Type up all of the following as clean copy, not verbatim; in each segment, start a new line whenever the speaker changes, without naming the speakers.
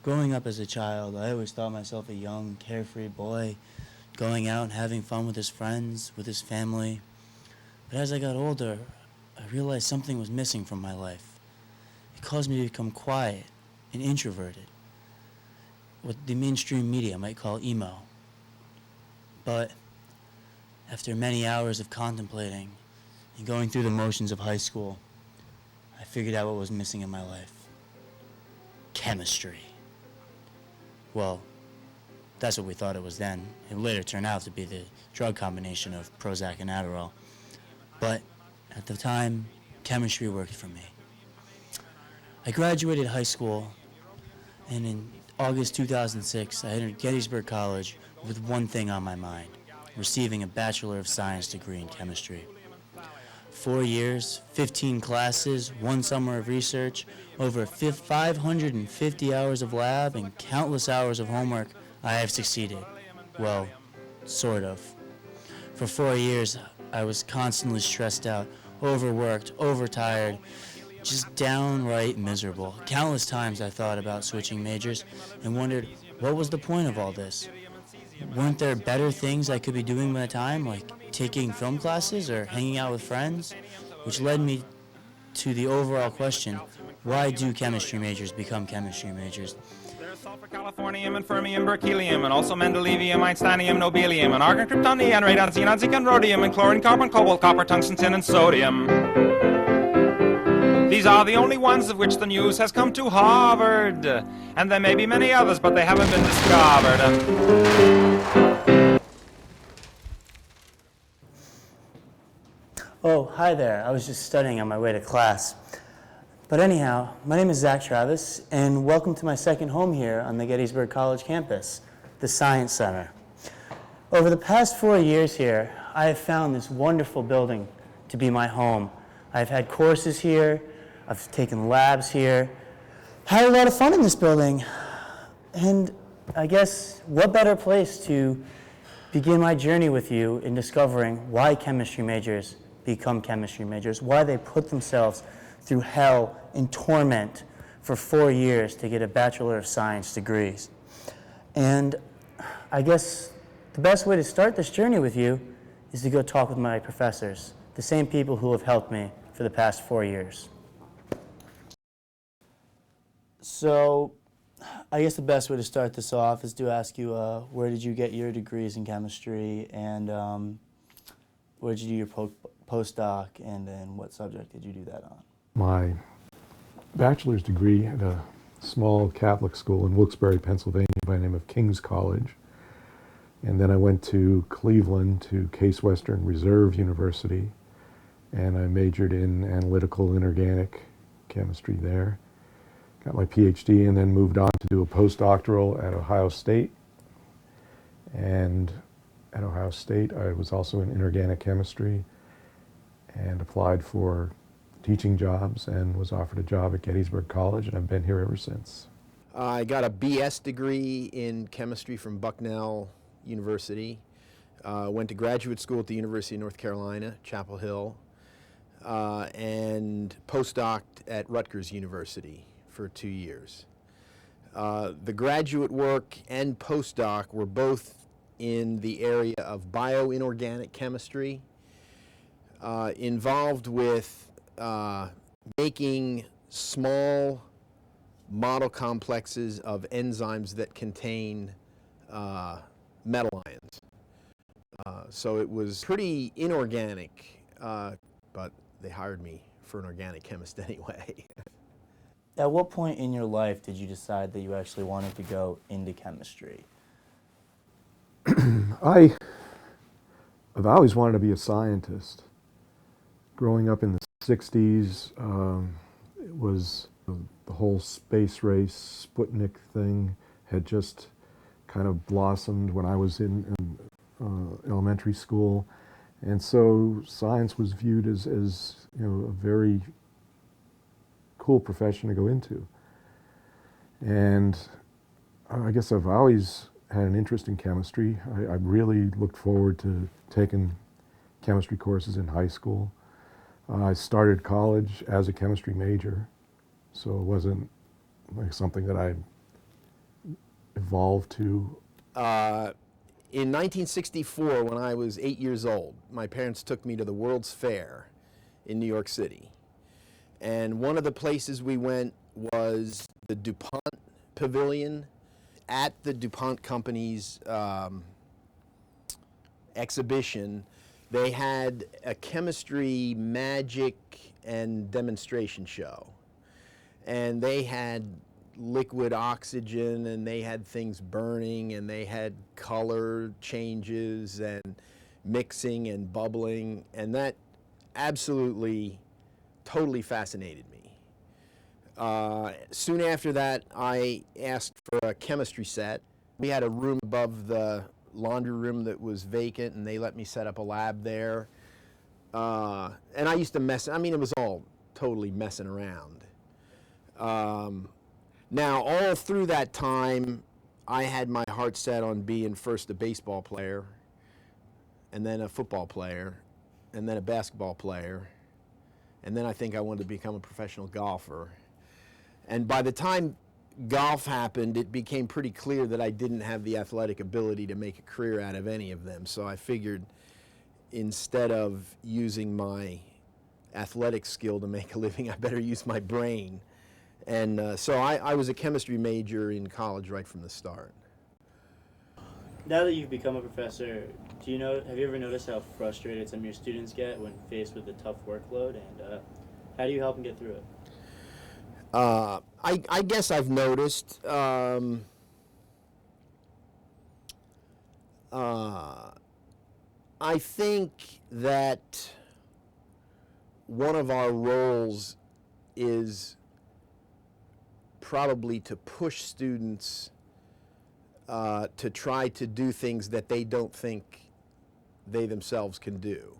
Growing up as a child, I always thought myself a young, carefree boy, going out and having fun with his friends, with his family. But as I got older, I realized something was missing from my life. It caused me to become quiet and introverted, what the mainstream media might call emo. But after many hours of contemplating and going through the motions of high school, I figured out what was missing in my life. Chemistry. Well, that's what we thought it was then. It later turned out to be the drug combination of Prozac and Adderall. But at the time, chemistry worked for me. I graduated high school, and in August 2006, I entered Gettysburg College with one thing on my mind: receiving a Bachelor of Science degree in chemistry. 4 years, 15 classes, 1 summer of research, over 550 hours of lab, and countless hours of homework, I have succeeded. Well, sort of. For 4 years, I was constantly stressed out, overworked, overtired, just downright miserable. Countless times I thought about switching majors and wondered, what was the point of all this? Weren't there better things I could be doing with my time, like taking film classes or hanging out with friends? Which led me to the overall question, why do chemistry majors become chemistry majors?
There's sulfur, californium, and fermium, berkelium, and also mendelevium, einsteinium, nobelium, and argon, krypton, neon, radon, xenon, zinc, and rhodium, and chlorine, carbon, cobalt, copper, tungsten, tin, and sodium. These are the only ones of which the news has come to Harvard. And there may be many others, but they haven't been discovered.
Oh, hi there. I was just studying on my way to class. But anyhow, my name is Zach Travis, and welcome to my second home here on the Gettysburg College campus, the Science Center. Over the past 4 years here, I have found this wonderful building to be my home. I've had courses here, I've taken labs here, had a lot of fun in this building. And I guess what better place to begin my journey with you in discovering why chemistry majors become chemistry majors, why they put themselves through hell and torment for 4 years to get a Bachelor of Science degrees. And I guess the best way to start this journey with you is to go talk with my professors, the same people who have helped me for the past 4 years. So I guess the best way to start this off is to ask you, where did you get your degrees in chemistry, and where did you do your postdoc, and then what subject did you do that on?
My bachelor's degree at a small Catholic school in Wilkes-Barre, Pennsylvania by the name of King's College. And then I went to Cleveland to Case Western Reserve University, and I majored in analytical inorganic chemistry there. Got my PhD and then moved on to do a postdoctoral at Ohio State. And at Ohio State, I was also in inorganic chemistry and applied for teaching jobs and was offered a job at Gettysburg College, and I've been here ever since.
I got a BS degree in chemistry from Bucknell University. Went to graduate school at the University of North Carolina, Chapel Hill, and postdoced at Rutgers University for 2 years. The graduate work and postdoc were both in the area of bioinorganic chemistry, involved with making small model complexes of enzymes that contain metal ions. So it was pretty inorganic, but they hired me for an organic chemist anyway.
At what point in your life did you decide that you actually wanted to go into chemistry?
I've always wanted to be a scientist. Growing up in the 60s, it was the whole space race, Sputnik thing had just kind of blossomed when I was in elementary school. And so science was viewed as you know, a very cool profession to go into. And I guess I've always had an interest in chemistry. I really looked forward to taking chemistry courses in high school. I started college as a chemistry major, so it wasn't like something that I evolve to?
In 1964, when I was 8 years old, my parents took me to the World's Fair in New York City. And one of the places we went was the DuPont Pavilion. At the DuPont Company's exhibition, they had a chemistry, magic, and demonstration show. And they had liquid oxygen, and they had things burning, and they had color changes and mixing and bubbling, and that absolutely, totally fascinated me. Soon after that, I asked for a chemistry set. We had a room above the laundry room that was vacant, and they let me set up a lab there. And I used to it was all totally messing around. Now, all through that time, I had my heart set on being first a baseball player, and then a football player, and then a basketball player, and then I think I wanted to become a professional golfer. And by the time golf happened, it became pretty clear that I didn't have the athletic ability to make a career out of any of them. So I figured instead of using my athletic skill to make a living, I better use my brain. And so I was a chemistry major in college right from the start.
Now that you've become a professor, have you ever noticed how frustrated some of your students get when faced with a tough workload, and how do you help them get through it?
I guess I've noticed. I think that one of our roles is probably to push students to try to do things that they don't think they themselves can do.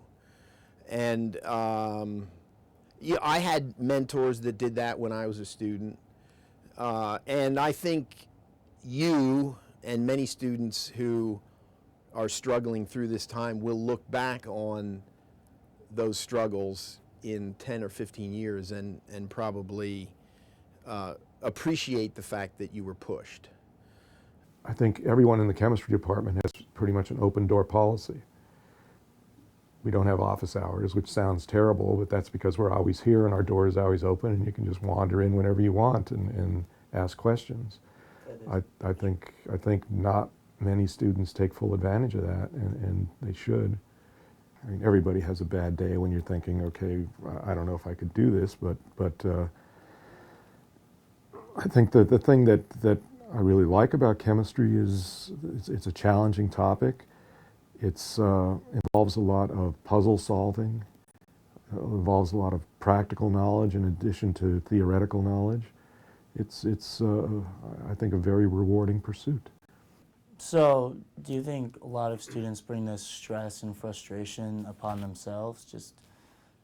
And yeah, I had mentors that did that when I was a student. And I think you and many students who are struggling through this time will look back on those struggles in 10 or 15 years and probably appreciate the fact that you were pushed.
I think everyone in the chemistry department has pretty much an open door policy. We don't have office hours, which sounds terrible, but that's because we're always here and our door is always open and you can just wander in whenever you want and ask questions. I think not many students take full advantage of that, and they should. I mean, everybody has a bad day when you're thinking, okay, I don't know if I could do this, but I think that the thing that I really like about chemistry is it's a challenging topic. It's involves a lot of puzzle solving. It involves a lot of practical knowledge in addition to theoretical knowledge. It's I think a very rewarding pursuit.
So, do you think a lot of students bring this stress and frustration upon themselves just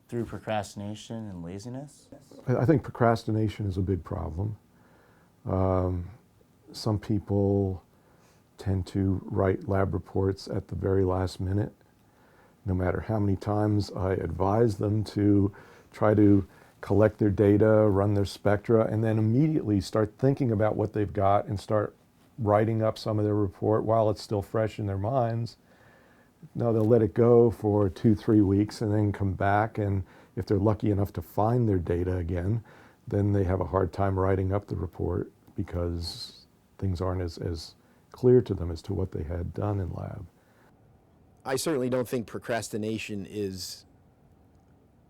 through procrastination and laziness?
I think procrastination is a big problem. Some people tend to write lab reports at the very last minute, no matter how many times I advise them to try to collect their data, run their spectra, and then immediately start thinking about what they've got and start writing up some of their report while it's still fresh in their minds. No, they'll let it go for 2-3 weeks and then come back, and if they're lucky enough to find their data again, then they have a hard time writing up the report because things aren't as clear to them as to what they had done in lab.
I certainly don't think procrastination is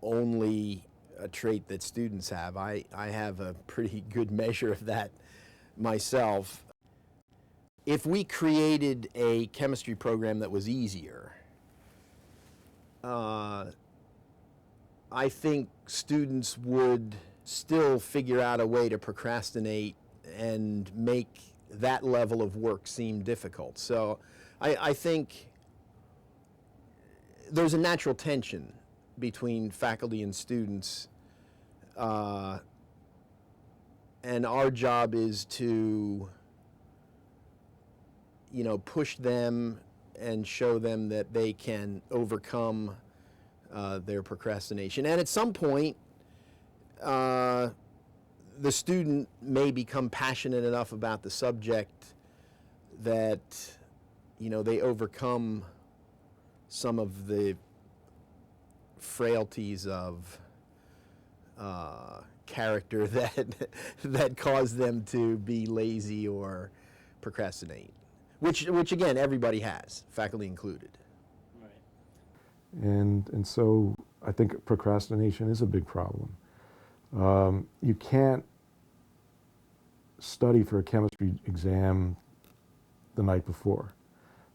only a trait that students have. I have a pretty good measure of that myself. If we created a chemistry program that was easier, I think students would still figure out a way to procrastinate and make that level of work seem difficult. So I think there's a natural tension between faculty and students, and our job is to push them and show them that they can overcome their procrastination. And at some point, the student may become passionate enough about the subject that, they overcome some of the frailties of character that cause them to be lazy or procrastinate, which again everybody has, faculty included.
Right.
And so I think procrastination is a big problem. You can't study for a chemistry exam the night before.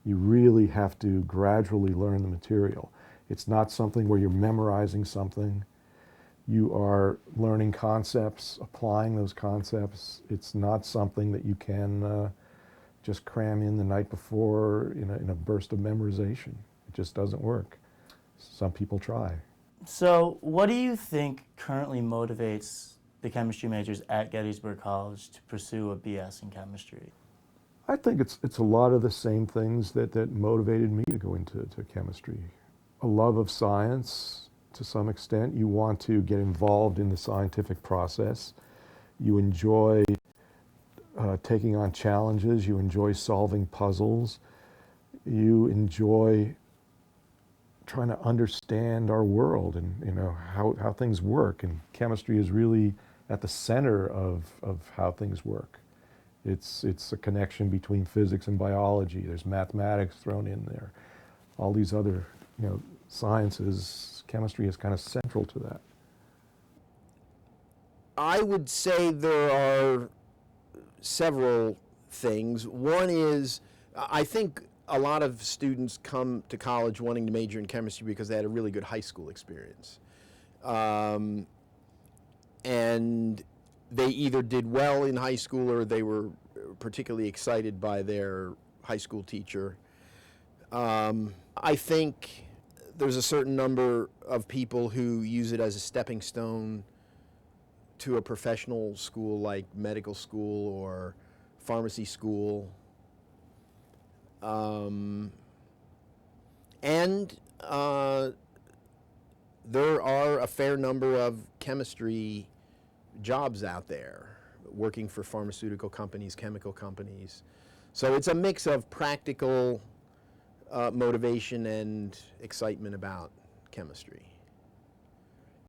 You really have to gradually learn the material. It's not something where you're memorizing something. You are learning concepts, applying those concepts. It's not something that you can just cram in the night before in a burst of memorization. It just doesn't work. Some people try.
So, what do you think currently motivates the chemistry majors at Gettysburg College to pursue a BS in chemistry?
I think it's a lot of the same things that motivated me to go into chemistry. A love of science to some extent. You want to get involved in the scientific process. You enjoy taking on challenges. You enjoy solving puzzles. You enjoy trying to understand our world and how things work. And chemistry is really at the center of how things work. It's a connection between physics and biology. There's mathematics thrown in there. All these other sciences, chemistry is kind of central to that.
I would say there are several things. One is, I think a lot of students come to college wanting to major in chemistry because they had a really good high school experience. And they either did well in high school or they were particularly excited by their high school teacher. I think there's a certain number of people who use it as a stepping stone to a professional school like medical school or pharmacy school. And there are a fair number of chemistry jobs out there, working for pharmaceutical companies, chemical companies. So it's a mix of practical motivation and excitement about chemistry.